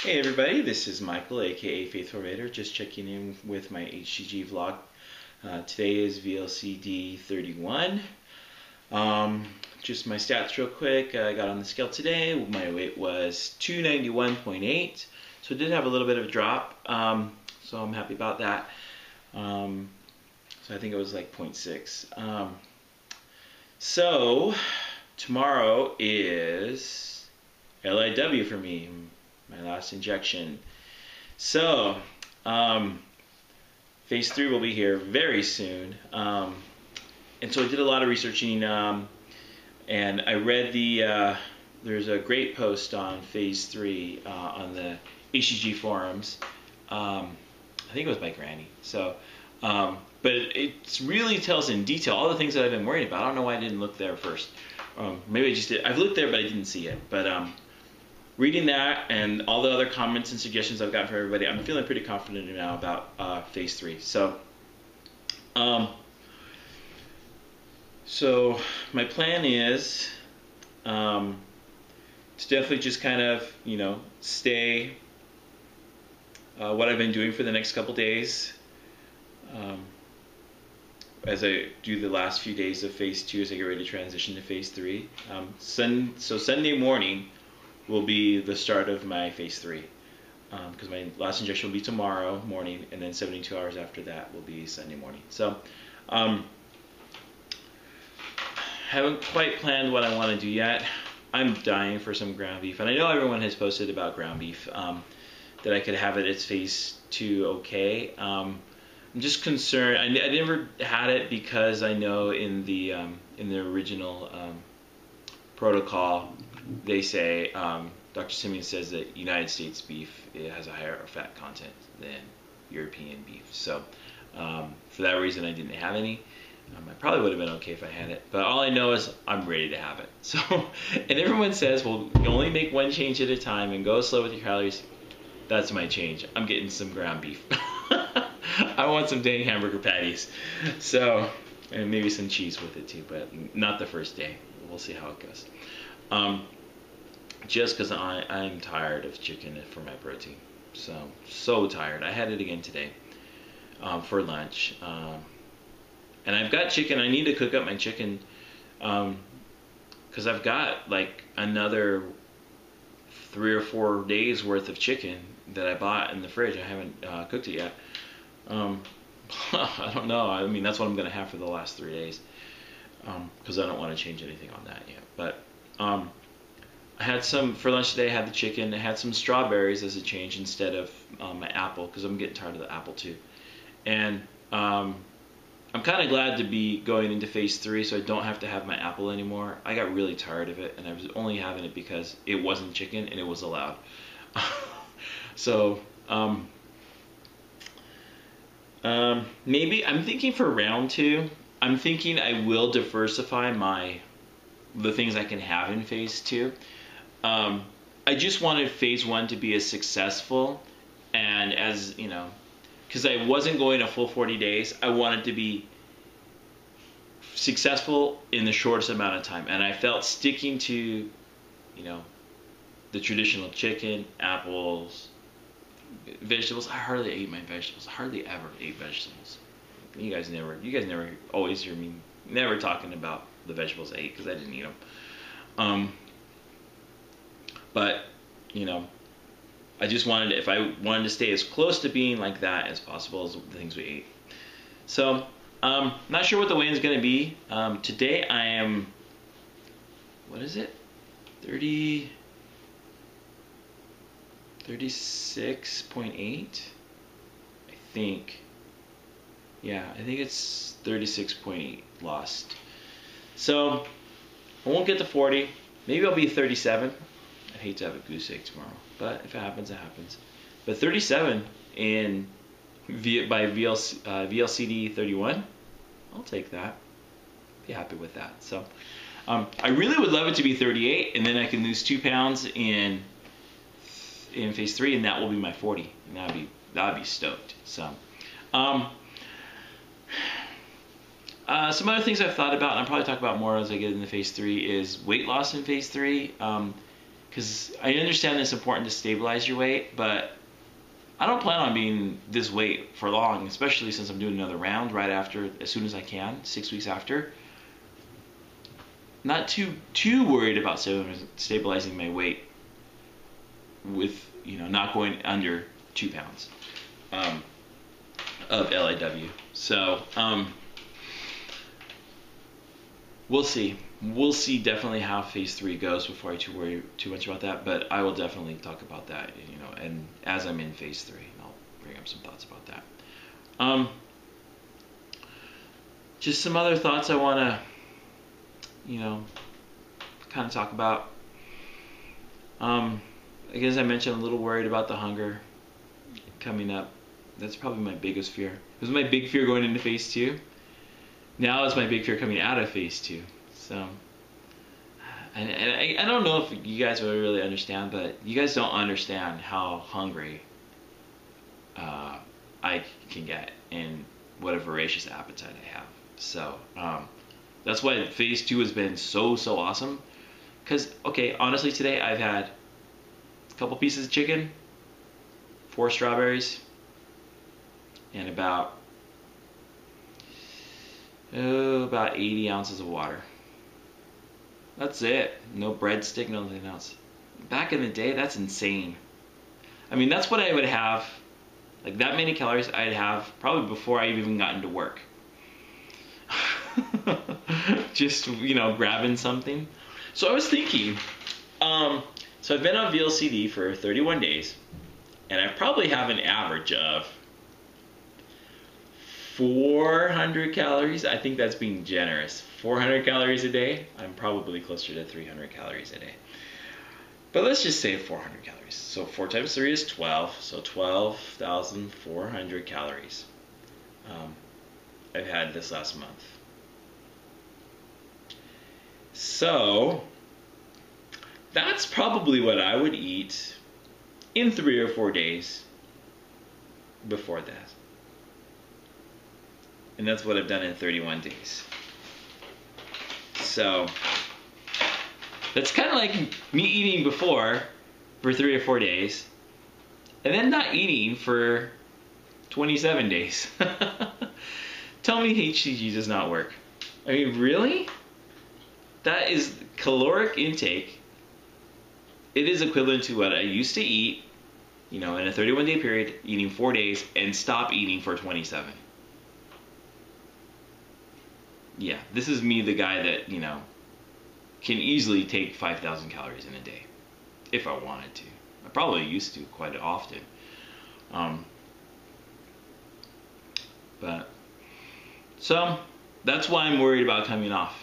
Hey everybody, this is Michael, aka Faithful Raider, just checking in with my HCG vlog. Today is VLCD 31. Just my stats real quick. I got on the scale today. My weight was 291.8, so it did have a little bit of a drop, so I'm happy about that. So I think it was like 0.6. So tomorrow is LIW for me, my last injection. So phase 3 will be here very soon, and so I did a lot of researching, and I read there's a great post on phase 3 on the HCG forums. I think it was by Granny. So but it really tells in detail all the things that I've been worried about. I don't know why I didn't look there first. Maybe I just did. I've looked there, but I didn't see it. But reading that and all the other comments and suggestions I've got from everybody, I'm feeling pretty confident now about phase 3. So my plan is to definitely just kind of, stay what I've been doing for the next couple days, as I do the last few days of phase 2 as I get ready to transition to phase 3. So Sunday morning will be the start of my phase 3, because my last injection will be tomorrow morning, and then 72 hours after that will be Sunday morning. So haven't quite planned what I want to do yet. I'm dying for some ground beef, and I know everyone has posted about ground beef, that I could have it as phase 2 okay. I'm just concerned. I never had it because I know in the original protocol they say, Dr. Simeon says that United States beef, it has a higher fat content than European beef. So for that reason I didn't have any. I probably would have been okay if I had it, but all I know is I'm ready to have it. So, and everyone says, well, you only make one change at a time and go slow with your calories. That's my change. I'm getting some ground beef. I want some dang hamburger patties. So, and maybe some cheese with it too, but not the first day. We'll see how it goes. Just because I'm tired of chicken for my protein. So tired. I had it again today for lunch. And I've got chicken. I need to cook up my chicken because I've got like another 3 or 4 days worth of chicken that I bought in the fridge. I haven't cooked it yet. I don't know. I mean, that's what I'm going to have for the last 3 days, because I don't want to change anything on that yet. But I had some for lunch today. I had the chicken. I had some strawberries as a change instead of my apple, because I'm getting tired of the apple too. And I'm kind of glad to be going into phase 3, so I don't have to have my apple anymore. I got really tired of it, and I was only having it because it wasn't chicken and it was allowed. So maybe I'm thinking for round 2, I'm thinking I will diversify the things I can have in phase 2. I just wanted phase 1 to be as successful, and as because I wasn't going a full 40 days, I wanted to be successful in the shortest amount of time. And I felt sticking to, the traditional chicken, apples, vegetables. I hardly ate my vegetables. I hardly ever ate vegetables. You guys never always hear me never talking about the vegetables I ate, because I didn't eat them. But, I just wanted, if I wanted to stay as close to being like that as possible as the things we ate. So, not sure what the weigh-in is going to be. Today I am, what is it? 36.8, I think. Yeah, I think it's 36.8 lost. So, I won't get to 40. Maybe I'll be 37. I'd hate to have a goose egg tomorrow, but if it happens, it happens. But 37 by VLCD 31, I'll take that. Be happy with that. So I really would love it to be 38, and then I can lose 2 pounds in phase 3, and that will be my 40, and that'd be stoked. So some other things I've thought about, and I'll probably talk about more as I get into phase 3, is weight loss in phase 3. because I understand it's important to stabilize your weight, but I don't plan on being this weight for long, especially since I'm doing another round right after, as soon as I can, 6 weeks after. Not too worried about stabilizing my weight with, not going under 2 pounds of LIW. So we'll see. We'll see definitely how phase 3 goes before I worry too much about that. But I will definitely talk about that, and as I'm in phase 3, I'll bring up some thoughts about that. Just some other thoughts I want to, kind of talk about. As I mentioned, I'm a little worried about the hunger coming up. That's probably my biggest fear. It was my big fear going into phase 2. Now it's my big fear coming out of phase 2. So, and I don't know if you guys will really understand, but you guys don't understand how hungry I can get and what a voracious appetite I have. So that's why phase 2 has been so awesome. Because, okay, honestly, today I've had a couple pieces of chicken, 4 strawberries, and about 80 ounces of water. That's it. No breadstick, nothing else. Back in the day, that's insane. I mean, that's what I would have, like that many calories I'd have probably before I even got into work. Just, grabbing something. So I was thinking, so I've been on VLCD for 31 days, and I probably have an average of 400 calories. I think that's being generous. 400 calories a day. I'm probably closer to 300 calories a day. But let's just say 400 calories. So 4 times 3 is 12. So 12,400 calories I've had this last month. So that's probably what I would eat in 3 or 4 days before that. And that's what I've done in 31 days. So that's kind of like me eating before for 3 or 4 days and then not eating for 27 days. Tell me HCG does not work. I mean, really? That is caloric intake. It is equivalent to what I used to eat, in a 31-day period, eating 4 days, and stop eating for 27. Yeah, this is me, the guy that, can easily take 5,000 calories in a day, if I wanted to. I probably used to quite often. So that's why I'm worried about coming off.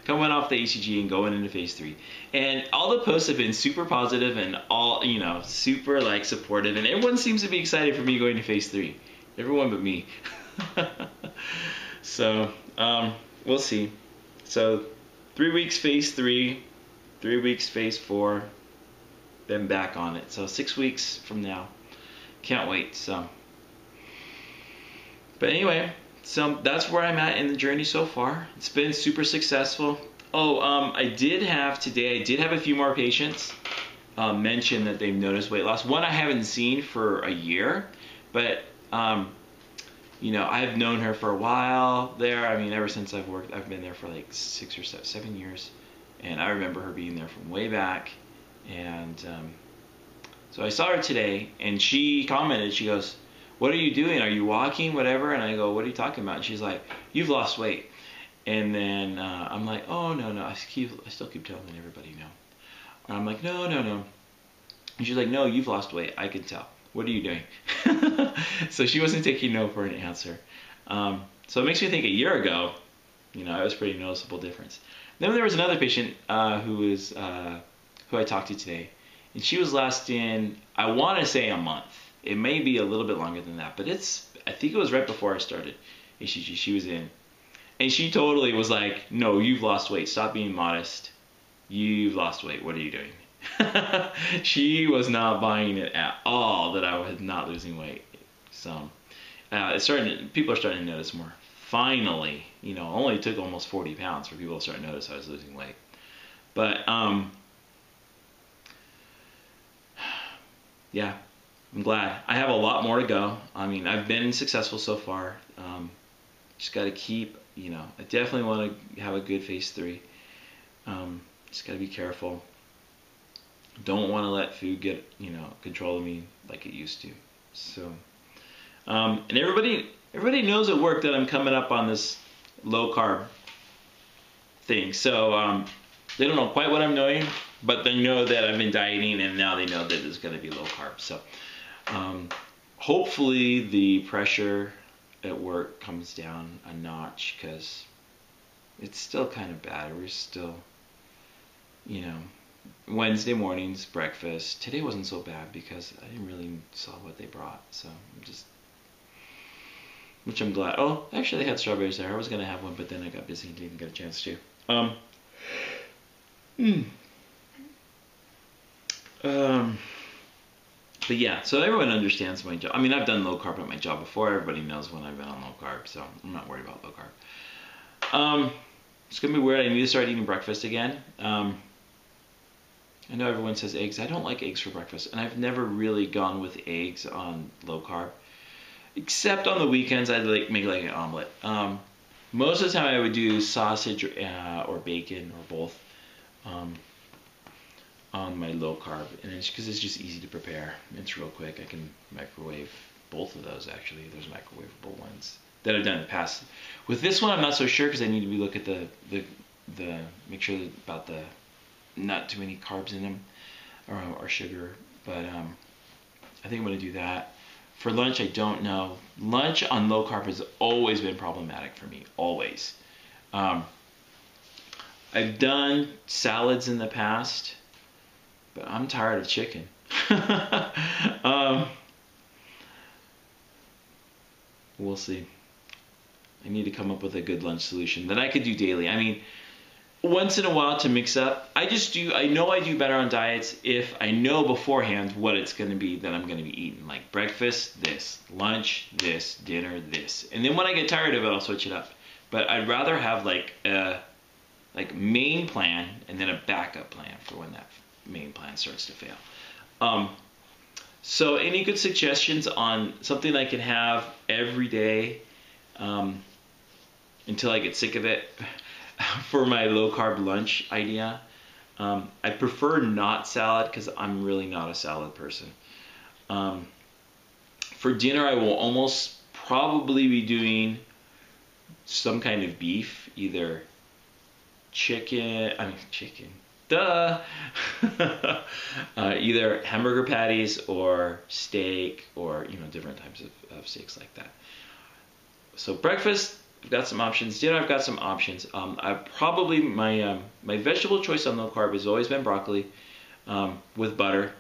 Coming off the HCG and going into phase 3. And all the posts have been super positive and all, super supportive. And everyone seems to be excited for me going to phase 3. Everyone but me. So, we'll see. So, 3 weeks phase 3, 3 weeks phase 4, then back on it. So 6 weeks from now. Can't wait. So, but anyway, so that's where I'm at in the journey so far. It's been super successful. Oh, I did have a few more patients mention that they've noticed weight loss. One I haven't seen for a year, but I've known her for a while there. I mean, ever since I've been there for like 6 or 7 years. And I remember her being there from way back. And so I saw her today, and she commented, she goes, "What are you doing? Are you walking, whatever?" And I go, "What are you talking about?" And she's like, "You've lost weight." And then I'm like, "Oh, no. I still keep telling everybody no." And I'm like, no. And she's like, "No, you've lost weight. I can tell. What are you doing?" So she wasn't taking no for an answer. So it makes me think a year ago, it was a pretty noticeable difference. Then there was another patient who I talked to today, and she was lasting, I want to say, a month. It may be a little bit longer than that, but I think it was right before I started HCG. She was in, and she totally was like, "No, you've lost weight. Stop being modest. You've lost weight. What are you doing?" She was not buying it at all that I was not losing weight. So people are starting to notice more. Finally, only took almost 40 pounds for people to start to notice I was losing weight. But yeah, I'm glad. I have a lot more to go. I mean, I've been successful so far. Just got to keep, I definitely want to have a good phase 3. Just got to be careful. Don't want to let food get, control of me like it used to. So, and everybody knows at work that I'm coming up on this low carb thing. So, they don't know quite what I'm doing, but they know that I've been dieting, and now they know that it's going to be low carb. So, hopefully the pressure at work comes down a notch, because it's still kind of bad. We're still, Wednesday mornings, breakfast. Today wasn't so bad because I didn't really saw what they brought. So which I'm glad. Oh, actually they had strawberries there. I was going to have one, but then I got busy and didn't get a chance to. But yeah, so everyone understands my job. I mean, I've done low carb at my job before. Everybody knows when I've been on low carb, so I'm not worried about low carb. It's going to be weird. I need to start eating breakfast again. I know everyone says eggs. I don't like eggs for breakfast, and I've never really gone with eggs on low carb, except on the weekends. I'd make like an omelet. Most of the time I would do sausage or bacon or both on my low carb, and it's because it's just easy to prepare. It's real quick. I can microwave both of those. Actually, there's microwavable ones that I've done in the past. With this one, I'm not so sure because I need to look at the make sure about the not too many carbs in them or sugar. But I think I'm gonna do that. For lunch, I don't know. Lunch on low carb has always been problematic for me. Always. I've done salads in the past, but I'm tired of chicken. We'll see. I need to come up with a good lunch solution that I could do daily. I mean, once in a while to mix up. I know I do better on diets if I know beforehand what it's going to be that I'm going to be eating. Like breakfast, this. Lunch, this. Dinner, this. And then when I get tired of it, I'll switch it up. But I'd rather have like a main plan and then a backup plan for when that main plan starts to fail. So any good suggestions on something I can have every day until I get sick of it for my low carb lunch idea? I prefer not salad because I'm really not a salad person. For dinner, I will almost probably be doing some kind of beef, either chicken, duh! Either hamburger patties or steak or, different types of steaks like that. So breakfast, I've got some options. Dinner, I've got some options. My vegetable choice on low carb has always been broccoli with butter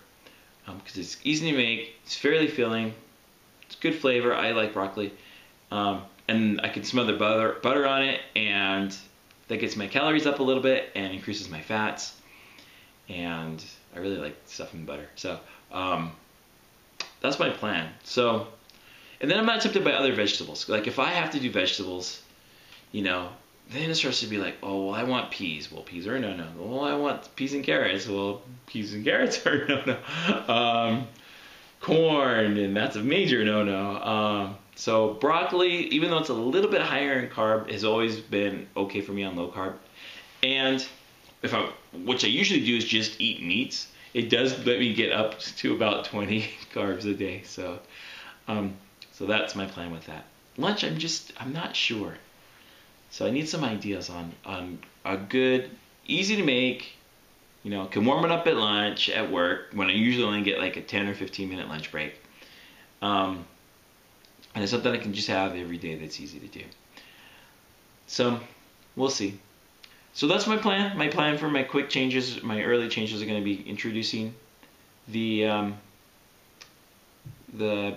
because it's easy to make. It's fairly filling. It's good flavor. I like broccoli. And I can smother butter on it, and that gets my calories up a little bit and increases my fats. And I really like stuff in butter. So that's my plan. So, and then I'm not tempted by other vegetables. Like if I have to do vegetables, then it starts to be like, oh, well, I want peas. Well, peas are a no-no. Well, I want peas and carrots. Well, peas and carrots are a no-no. Corn, and that's a major no-no. So broccoli, even though it's a little bit higher in carb, has always been okay for me on low carb. And which I usually do is just eat meats. It does let me get up to about 20 carbs a day. So that's my plan with that. Lunch, I'm not sure. So I need some ideas on a good, easy to make, can warm it up at lunch at work when I usually only get like a 10 or 15 minute lunch break. And it's something I can just have every day that's easy to do. So we'll see. So that's my plan. My plan for my quick changes, my early changes are going to be introducing the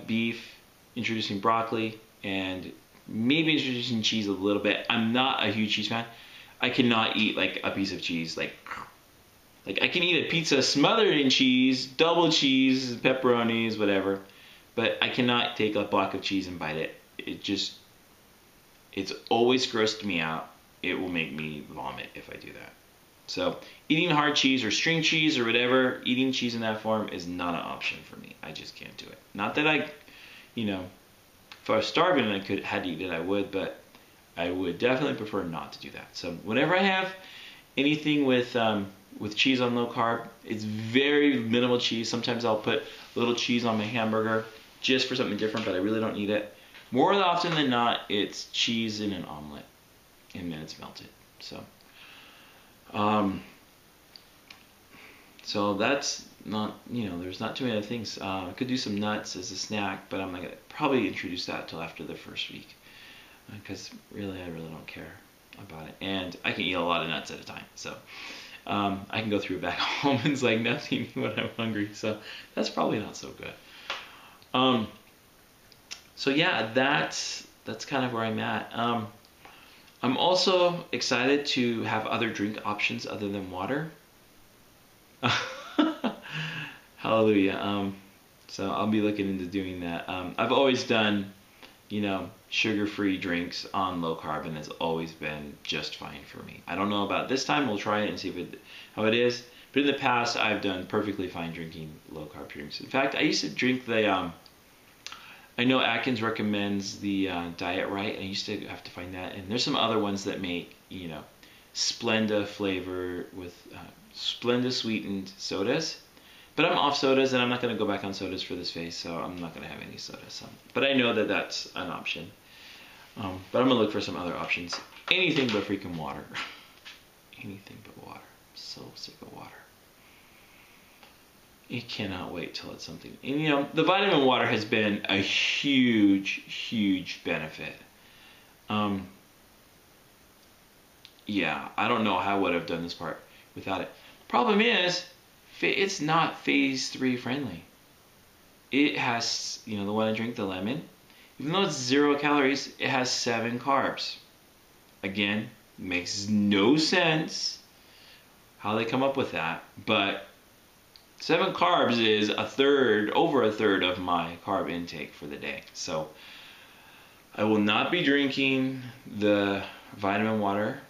beef, introducing broccoli, and maybe introducing cheese a little bit. I'm not a huge cheese fan. I cannot eat like a piece of cheese. Like I can eat a pizza smothered in cheese, double cheese, pepperonis, whatever. But I cannot take a block of cheese and bite it. It's always grossed me out. It will make me vomit if I do that. So eating hard cheese or string cheese or whatever, eating cheese in that form is not an option for me. I just can't do it. Not that I, you know, if I was starving and I had to eat it, I would, but I would definitely prefer not to do that. So whenever I have anything with cheese on low carb, it's very minimal cheese. Sometimes I'll put a little cheese on my hamburger just for something different, but I really don't need it. More often than not, it's cheese in an omelet, and then it's melted. So that's not, you know, there's not too many other things. I could do some nuts as a snack, but I'm not gonna probably introduce that till after the first week, because I really don't care about it, and I can eat a lot of nuts at a time. So I can go through a bag of almonds like nothing when I'm hungry. So that's probably not so good. So yeah, that's kind of where I'm at. I'm also excited to have other drink options other than water. Hallelujah. So I'll be looking into doing that. I've always done, you know, sugar-free drinks on low carb, and it's always been just fine for me. I don't know about this time. We'll try it and see how it is. But in the past, I've done perfectly fine drinking low carb drinks. In fact, I used to drink the I know Atkins recommends the Diet Right. I used to have to find that, and there's some other ones that make, you know, Splenda flavor with Splenda sweetened sodas. But I'm off sodas, and I'm not going to go back on sodas for this phase, so I'm not going to have any sodas. But I know that that's an option. But I'm going to look for some other options. Anything but freaking water. Anything but water. I'm so sick of water. You cannot wait till it's something. And you know, the vitamin water has been a huge benefit. Yeah, I don't know how I would have done this part without it. Problem is, it's not phase 3 friendly. It has, you know, the one I drink, the lemon, even though it's 0 calories, it has 7 carbs. Again, makes no sense how they come up with that, but 7 carbs is over a third of my carb intake for the day. So I will not be drinking the vitamin water,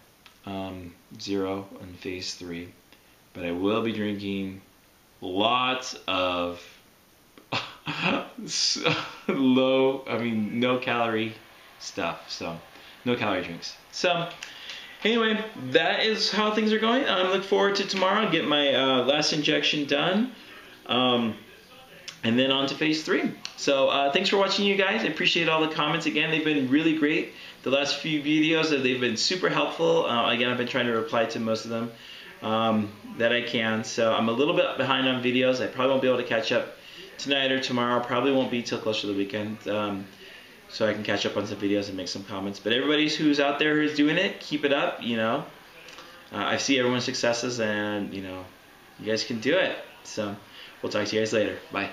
0 in phase 3, but I will be drinking lots of no calorie stuff. So no calorie drinks. So anyway, that is how things are going. I look forward to tomorrow, get my last injection done, and then on to phase 3. So thanks for watching, you guys. I appreciate all the comments. Again, they've been really great. The last few videos, they've been super helpful. Again, I've been trying to reply to most of them that I can. So I'm a little bit behind on videos. I probably won't be able to catch up tonight or tomorrow. Probably won't be till closer to the weekend. So I can catch up on some videos and make some comments. But everybody who's out there who's doing it, keep it up, you know. I see everyone's successes, and, you know, you guys can do it. So we'll talk to you guys later. Bye.